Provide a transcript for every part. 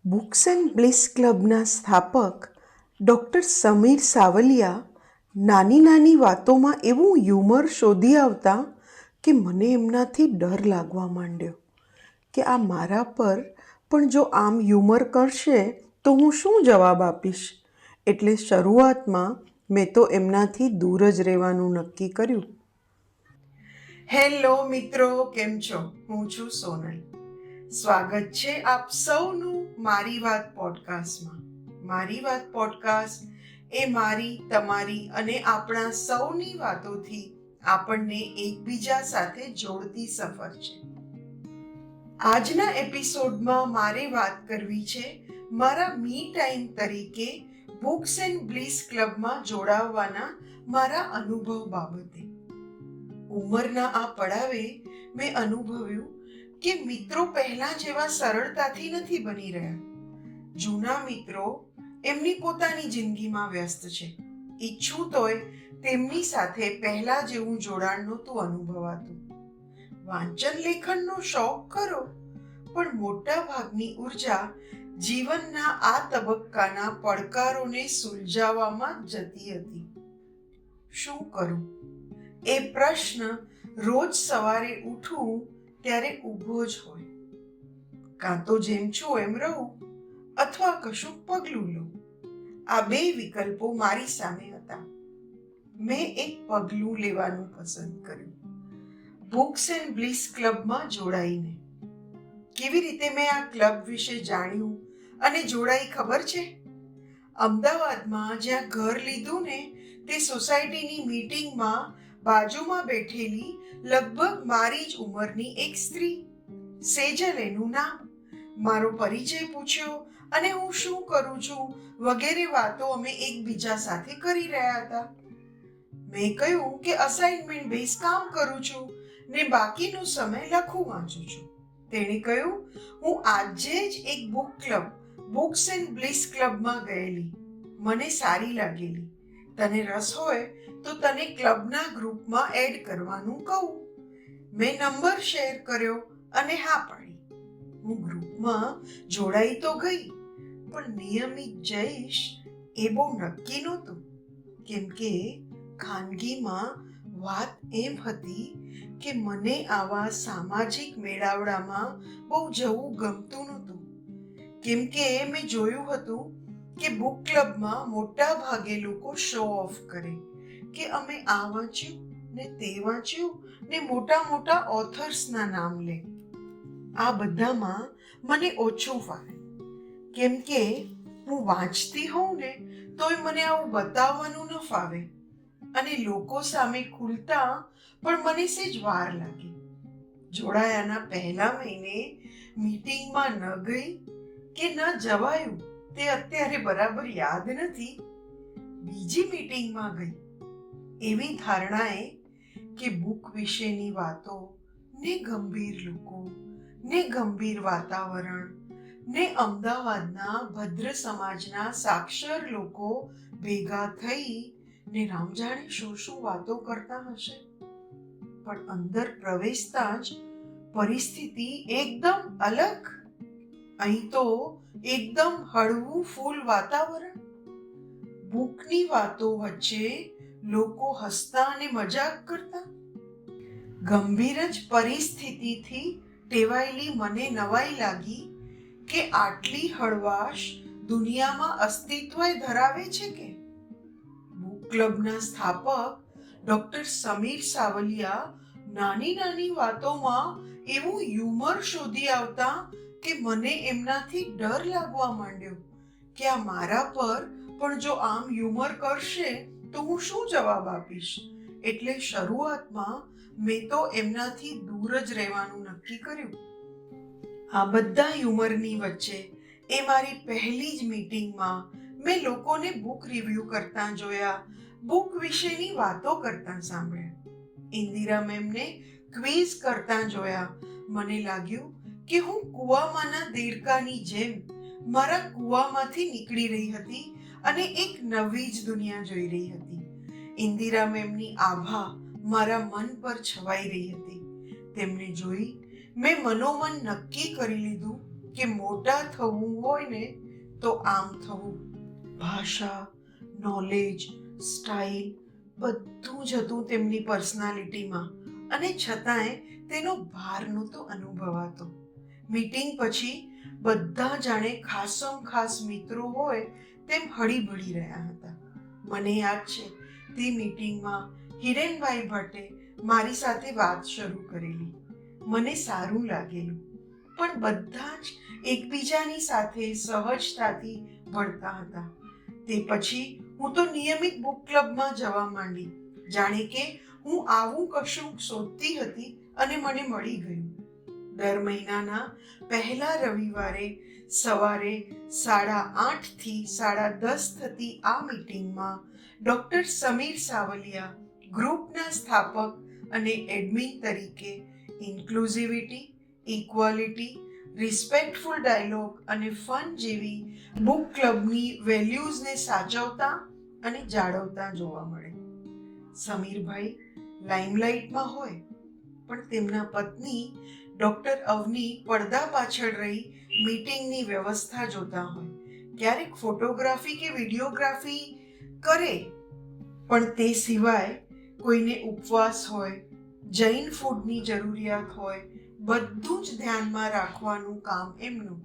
Books and bliss ક્લબના સ્થાપક doctor Sameer Savaliya નાની નાની વાતોમાં એવું હ્યુમર શોધી આવતા કે મને એમનાથી ડર લાગવા માંડ્યો કે આ મારા પર પણ જો આમ હ્યુમર કરશે તો હું શું જવાબ આપીશ. એટલે શરૂઆતમાં મેં તો એમનાથી દૂર જ રહેવાનું નક્કી કર્યું. હેલો મિત્રો, કેમ છો? હું છું સોનલ. સ્વાગત છે આપ સૌનું મારી વાત પોડકાસ્ટમાં. મારી વાત પોડકાસ્ટ એ મારી, તમારી અને આપણા સૌની વાતોથી આપણને એકબીજા સાથે જોડતી સફર છે. આજના એપિસોડમાં મારે વાત કરવી છે મારા મી ટાઈમ તરીકે બુક્સ એન્ડ બ્લિસ ક્લબમાં જોડાવવાના મારા અનુભવ બાબતે. ઉંમરના આ પડાવે મેં અનુભવ્યું કે મિત્રો પહેલા જેવા સરળતાથી નથી બની રહ્યા. જૂના મિત્રો એમની પોતાની જિંદગીમાં વ્યસ્ત છે. ઈચ્છું તોય તેમની સાથે પહેલા જેવું જોડાણ નહોતું અનુભવાતું. વાંચન લેખનનો શોખ ખરો, પણ મોટા ભાગની ઉર્જા જીવનના આ તબક્કાના પડકારોને સુલઝાવવામાં જતી હતી. શું કરું? એ પ્રશ્ન રોજ સવારે ઉઠું ત્યારે ઊભો જ હોય. કાં તો જેમ છું એમ રહું અથવા કશું પગલું લઉં. આ બે વિકલ્પો મારી સામે હતા. મેં એક પગલું લેવાનું પસંદ કર્યું. બુક્સ એન્ડ બ્લિસ ક્લબમાં જોડાઈને. કેવી રીતે મેં આ ક્લબ વિશે જાણ્યું અને જોડાઈ ખબર છે? અમદાવાદમાં જ્યાં ઘર લીધું ને તે સોસાયટીની મીટિંગમાં બાજુમાં બેઠેલી લગભગ મારી જ ઉંમરની એક સ્ત્રી, સેજલ એનું નામ, મારો પરિચય પૂછ્યો અને હું શું કરું છું વગેરે વાતો અમે એકબીજા સાથે કરી રહ્યા હતા. મેં કહ્યું કે અસાઇનમેન્ટ બેઝ કામ કરું છું ને બાકીનો સમય લખું વાંચું છું. તેણે કહ્યું, હું આજે જ એક book club, books and bliss ક્લબમાં ગયેલી. મને સારી લાગેલી. તને રસ હોય તો તને ક્લબના ગ્રુપમાં એડ કરવાનું કહું. મેં નંબર શેર કર્યો અને હા પાડી. હું ગ્રુપમાં જોડાઈ તો ગઈ, પણ નિયમિત જઈશ એ બહુ નક્કી નહોતું. કેમ કે ખાનગીમાં વાત એમ હતી કે મને આવા સામાજિક મેળાવડામાં બહુ જવું ગમતું નહોતું. કેમ કે મેં જોયું હતું કે બુક ક્લબમાં મોટા ભાગે લોકો શો ઓફ કરે કે અમે આ વાંચ્યું ને તે વાંચ્યું ને મોટા મોટા ઓથર્સના નામ લે. આ બધામાં મને ઓછું ફાવે. કેમ કે હું વાંચતી હોઉં ને તોય મને આવું બતાવવાનું ન ફાવે અને લોકો સામે ખુલતા પણ મને સેજ વાર લાગે. જોડાયાના પહેલા મહિને મીટિંગમાં ન ગઈ કે ન જવાયું તે અત્યારે બરાબર યાદ નથી. બીજી મીટિંગમાં ગઈ એવી ધારણાએ કે બુક વિશેની વાતો ને ગંભીર લોકો ને ગંભીર વાતાવરણ ને અમદાવાદના ભદ્ર સમાજના સાક્ષર લોકો ભેગા થઈ ને રામ જાણે શું શું વાતો કરતા હશે. પણ અંદર પ્રવેશતા જ પરિસ્થિતિ એકદમ અલગ. અહીં તો એકદમ હળવું ફૂલ વાતાવરણ. બુકની વાતો વચ્ચે લોકો હસતા અને મજાક કરતા. ગંભીર જ પરિસ્થિતિથી ટેવાયેલી મને નવાઈ લાગી કે આટલી હળવાશ દુનિયામાં અસ્તિત્વ ધરાવે છે કે. બુક ક્લબના સ્થાપક ડૉક્ટર સમીર સાવલિયા નાની નાની વાતોમાં એવું હ્યુમર શોધી આવતા કે મને એમનાથી ડર લાગવા માંડ્યો કે આ મારા પર પણ જો આમ હ્યુમર કરશે તો હું શું જવાબ આપીશ. એટલે શરૂઆતમાં મેં તો એમનાથી દૂર જ રહેવાનું નક્કી કર્યું. આ બધા હ્યુમરની વચ્ચે એ મારી પહેલી જ મીટિંગમાં મેં લોકોને બુક રિવ્યૂ કરતા જોયા, બુક વિશેની વાતો કરતા સાંભળ્યા. ઇન્દિરા મેમને ક્વિઝ કરતા જોયા. મને લાગ્યું કે હું કૂવામાંના દેડકાની જેમ મારા કૂવામાંથી નીકળી રહી હતી અને એક નવી જ દુનિયા જોઈ રહી હતી. ઇન્દિરા મેમની આભા મારા મન પર છવાઈ રહી હતી. તેમને જોઈ મેં મનોમન નક્કી કરી લીધું કે મોટા થવું હોય ને તો આમ થવું. ભાષા, નોલેજ, સ્ટાઇલ બધું જ હતું તેમની પર્સનાલિટીમાં, અને છતાંય તેનો ભાર નહોતો અનુભવાતો. મીટિંગ પછી બધા જાણે ખાસમ ખાસ મિત્રો હોય તેમ હળીભળી રહ્યા હતા. મને યાદ છે તે મીટિંગમાં હિરેનભાઈ ભટ્ટે મારી સાથે વાત શરૂ કરેલી. મને સારું લાગેલું, પણ બધા જ એકબીજાની સાથે સહજતાથી ભળતા હતા. તે પછી હું તો નિયમિત બુક ક્લબમાં જવા માંડી, જાણે કે હું આવું કશું શોધતી હતી અને મને મળી ગયું. દર મહિનાના પહેલા રવિવારે સવારે 8:30 થી 10:30 થતી આ મીટિંગમાં ડૉક્ટર સમીર સાવલિયા, ગ્રુપના સ્થાપક અને એડમિન તરીકે ઇન્ક્લુઝિવિટી, ઇક્વાલિટી, રિસ્પેક્ટફુલ ડાયલોગ અને ફન જેવી બુક ક્લબની વેલ્યુઝને સાચવતા અને જાળવતા જોવા મળે. સમીરભાઈ લાઇમલાઇટમાં હોય, પણ તેમના પત્ની ડૉક્ટર અવની પડદા પાછળ રહી મીટિંગની વ્યવસ્થા જોતા હોય. ક્યારેક ફોટોગ્રાફી કે વિડીયોગ્રાફી કરે, પણ તે સિવાય કોઈને ઉપવાસ હોય, જૈન ફૂડની જરૂરિયાત હોય, બધું જ ધ્યાનમાં રાખવાનું કામ એમનું.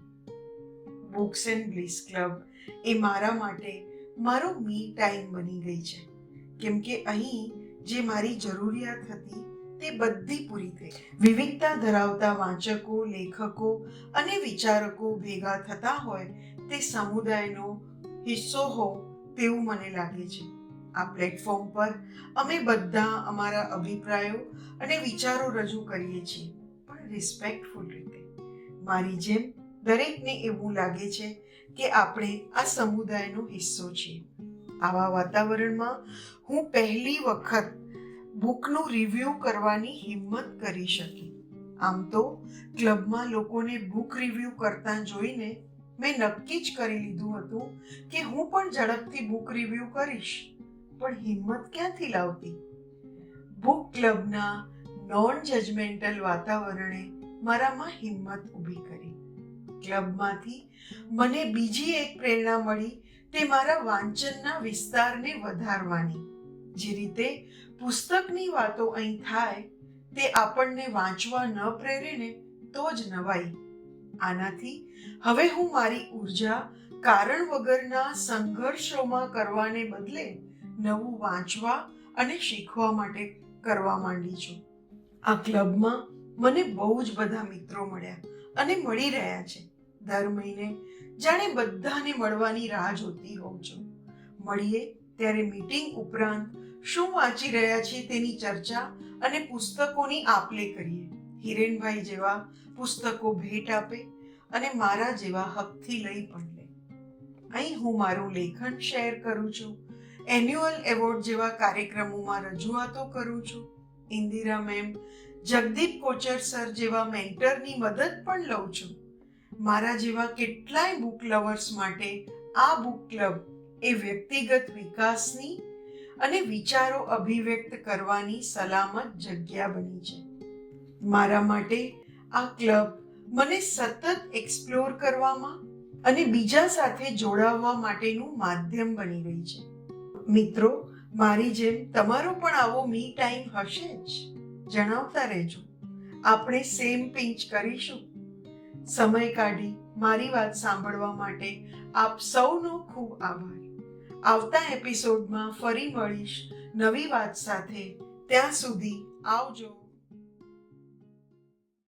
બુક્સ એન્ડ બ્લિસ ક્લબ એ મારા માટે મારો મી ટાઈમ બની ગઈ છે, કેમ કે અહીં જે મારી જરૂરિયાત હતી તે બધી પૂરી થઈ. વિવિધતા ધરાવતા વાંચકો, લેખકો અને વિચારકો ભેગા થતા હોય તે સમુદાયનો હિસ્સો હો તેવું મને લાગે છે. આ પ્લેટફોર્મ પર અમે બધા અમારા અભિપ્રાયો અને વિચારો રજૂ કરીએ છીએ, પણ રિસ્પેક્ટફુલ રીતે. મારી જેમ દરેકને એવું લાગે છે કે આપણે આ સમુદાયનો હિસ્સો છીએ. આવા વાતાવરણમાં હું પહેલી વખત બુકનું રિવ્યૂ કરવાની હિંમત કરી શકી. આમ તો ક્લબમાં લોકોને બુક રિવ્યૂ કરતા જોઈને મેં નક્કી જ કરી લીધું હતું કે હું પણ ઝડપથી બુક રિવ્યૂ કરીશ, પણ હિંમત ક્યાંથી લાવતી? બુક ક્લબના નોન જજમેન્ટલ વાતાવરણે મારામાં હિંમત ઊભી કરી. ક્લબમાંથી મને બીજી એક પ્રેરણા મળી, તે મારા વાંચનના વિસ્તારને વધારવાની. જે રીતે પુસ્તકની વાતો અહીં થાય તે આપણને વાંચવા ન પ્રેરે ને તો જ નવાઈ. આનાથી હવે હું મારી ઉર્જા કારણ વગરના સંઘર્ષોમાં કરવાને બદલે નવું વાંચવા અને શીખવા માટે કરવા માંડી છું. આ ક્લબમાં મને બહુ જ બધા મિત્રો મળ્યા અને મળી રહ્યા છે. દર મહિને જાણે બધાને મળવાની રાહ જોતી હોઉં છું. મળીએ ત્યારે મીટિંગ ઉપરાંત શું વાંચી રહ્યા છીએ તેની ચર્ચા અને પુસ્તકોની આપ-લે કરીએ. હિરેનભાઈ જેવા પુસ્તકો ભેટ આપે અને મારા જેવા હકથી લઈ પણ લે. અહીં હું મારું લેખન શેર કરું છું. એન્યુઅલ એવોર્ડ જેવા કાર્યક્રમોમાં રજૂઆતો કરું છું. ઇન્દિરા મેમ, જગદીપ કોચર સર જેવા મેન્ટરની મદદ પણ લઉં છું. મારા જેવા કેટલાય બુક લવર્સ માટે આ બુક ક્લબ એ વ્યક્તિગત વિકાસની અને વિચારો અભિવ્યક્ત કરવાની સલામત જગ્યા બની છે. મારા માટે આ ક્લબ મને સતત એક્સપ્લોર કરવામાં અને બીજા સાથે જોડાવવા માટેનું માધ્યમ બની રહી છે. મિત્રો, મારી જેમ તમારો પણ આવો મી ટાઈમ હશે જ? જણાવતા રહેજો. આપણે સેમ પિંચ કરીશું. સમય કાઢી મારી વાત સાંભળવા માટે આપ સૌનો ખૂબ આભાર. આવતા એપિસોડમાં ફરી મળીશ નવી વાત સાથે. ત્યાં સુધી આવજો.